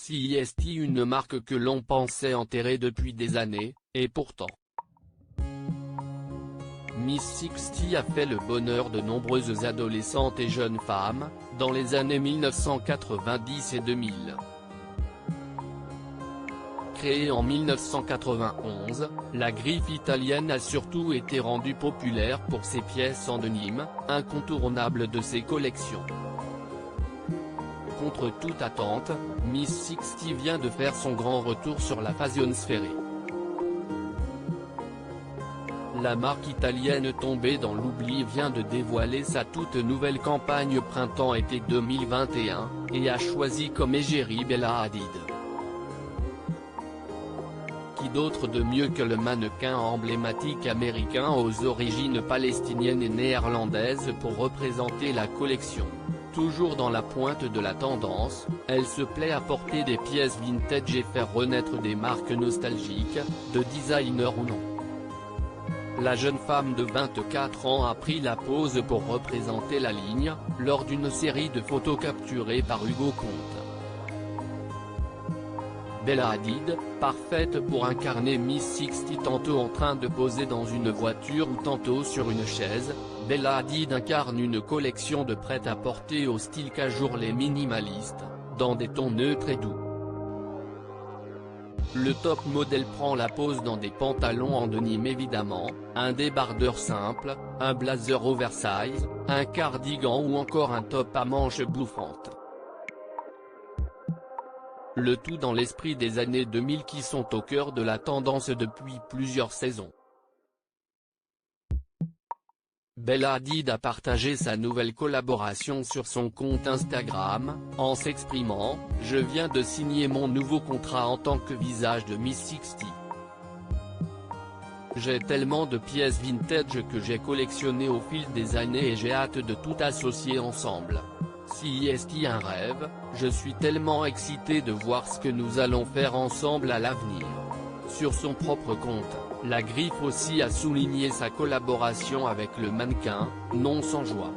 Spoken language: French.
CIST, une marque que l'on pensait enterrée depuis des années, et pourtant. Miss Sixty a fait le bonheur de nombreuses adolescentes et jeunes femmes, dans les années 1990 et 2000. Créée en 1991, la griffe italienne a surtout été rendue populaire pour ses pièces en denim, incontournables de ses collections. Contre toute attente, Miss Sixty vient de faire son grand retour sur la fasionsphère. La marque italienne tombée dans l'oubli vient de dévoiler sa toute nouvelle campagne printemps-été 2021, et a choisi comme égérie Bella Hadid. Qui d'autre de mieux que le mannequin emblématique américain aux origines palestiniennes et néerlandaises pour représenter la collection. Toujours dans la pointe de la tendance, elle se plaît à porter des pièces vintage et faire renaître des marques nostalgiques, de designers ou non. La jeune femme de 24 ans a pris la pose pour représenter la ligne, lors d'une série de photos capturées par Hugo Conte. Bella Hadid, parfaite pour incarner Miss Sixty tantôt en train de poser dans une voiture ou tantôt sur une chaise, Bella Hadid incarne une collection de prêt-à-porter au style qu'ajourent les minimalistes, dans des tons neutres et doux. Le top modèle prend la pose dans des pantalons en denim évidemment, un débardeur simple, un blazer oversize, un cardigan ou encore un top à manches bouffantes. Le tout dans l'esprit des années 2000 qui sont au cœur de la tendance depuis plusieurs saisons. Bella Hadid a partagé sa nouvelle collaboration sur son compte Instagram, en s'exprimant « Je viens de signer mon nouveau contrat en tant que visage de Miss Sixty. J'ai tellement de pièces vintage que j'ai collectionné au fil des années et j'ai hâte de tout associer ensemble. CIST un rêve, je suis tellement excité de voir ce que nous allons faire ensemble à l'avenir ». Sur son propre compte, la griffe aussi a souligné sa collaboration avec le mannequin, non sans joie.